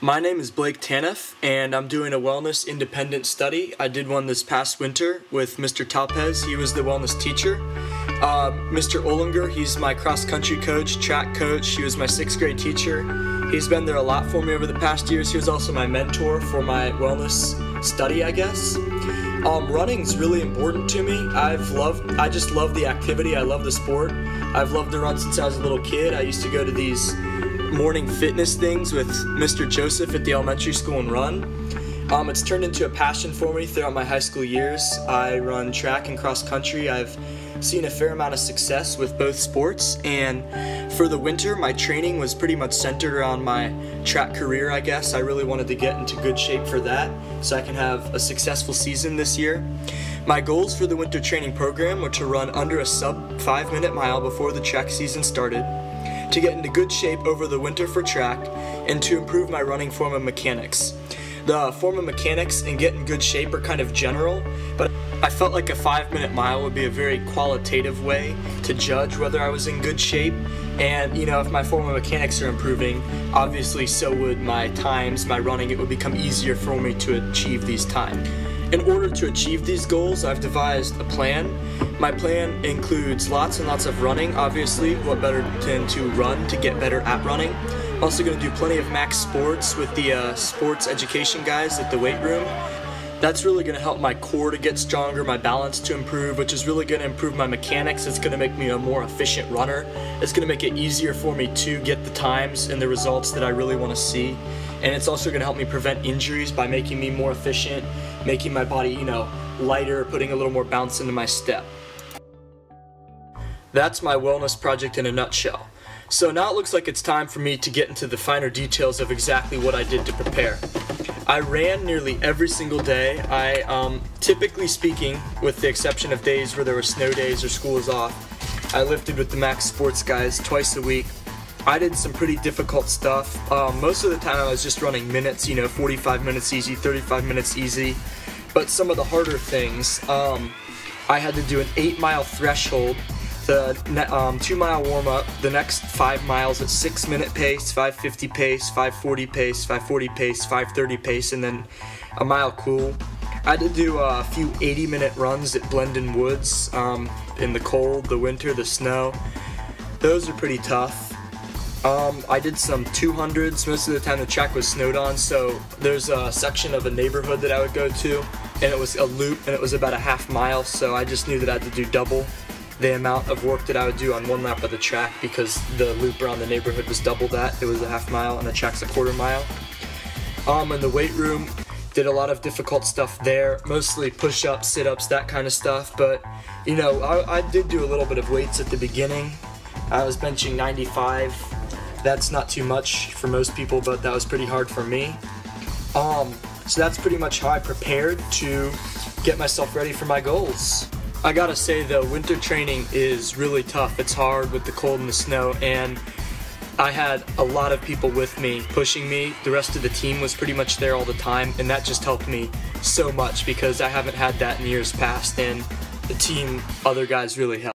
My name is Blake Taneff, and I'm doing a wellness independent study. I did one this past winter with Mr. Talpez. He was the wellness teacher. Mr. Olinger, he's my cross-country coach, track coach. He was my 6th grade teacher. He's been there a lot for me over the past years. He was also my mentor for my wellness study, I guess. Running's really important to me. I just love the activity. I love the sport. I've loved to run since I was a little kid. I used to go to these morning fitness things with Mr. Joseph at the elementary school and run. It's turned into a passion for me throughout my high school years. I run track and cross country. I've seen a fair amount of success with both sports, and for the winter my training was pretty much centered around my track career, I guess. I really wanted to get into good shape for that so I can have a successful season this year. My goals for the winter training program were to run under a sub 5-minute mile before the track season started, to get into good shape over the winter for track, and to improve my running form of mechanics. The form of mechanics and get in good shape are kind of general, but I felt like a 5-minute mile would be a very qualitative way to judge whether I was in good shape. And if my form of mechanics are improving, obviously so would my times, my running. It would become easier for me to achieve these times. In order to achieve these goals, I've devised a plan. My plan includes lots and lots of running, obviously. What better than to run to get better at running? I'm also going to do plenty of max sports with the sports education guys at the weight room. That's really going to help my core to get stronger, my balance to improve, which is really going to improve my mechanics. It's going to make me a more efficient runner. It's going to make it easier for me to get the times and the results that I really want to see. And it's also going to help me prevent injuries by making me more efficient, making my body, lighter, putting a little more bounce into my step. That's my wellness project in a nutshell. So now it looks like it's time for me to get into the finer details of exactly what I did to prepare. I ran nearly every single day. Typically speaking, with the exception of days where there were snow days or school was off, I lifted with the Max Sports guys twice a week. I did some pretty difficult stuff. Most of the time I was just running minutes, 45 minutes easy, 35 minutes easy. But some of the harder things, I had to do an 8-mile threshold, the 2-mile warm-up, the next 5 miles at 6-minute pace, 5:50 pace, 5:40 pace, 5:40 pace, 5:30 pace, and then a mile cool. I had to do a few 80-minute runs at Blendon Woods in the cold, the winter, the snow. Those are pretty tough. I did some 200s. Most of the time the track was snowed on, so there's a section of a neighborhood that I would go to, and it was a loop, and it was about a half mile, so I just knew that I had to do double the amount of work that I would do on one lap of the track because the loop around the neighborhood was double that. It was a half mile, and the track's a quarter mile. In the weight room, did a lot of difficult stuff there, mostly push-ups, sit-ups, that kind of stuff, but I did do a little bit of weights at the beginning. I was benching 95. That's not too much for most people, but that was pretty hard for me. So that's pretty much how I prepared to get myself ready for my goals. I gotta say though, winter training is really tough. It's hard with the cold and the snow, and I had a lot of people with me, pushing me. The rest of the team was pretty much there all the time, and that just helped me so much because I haven't had that in years past, and the team, other guys really helped.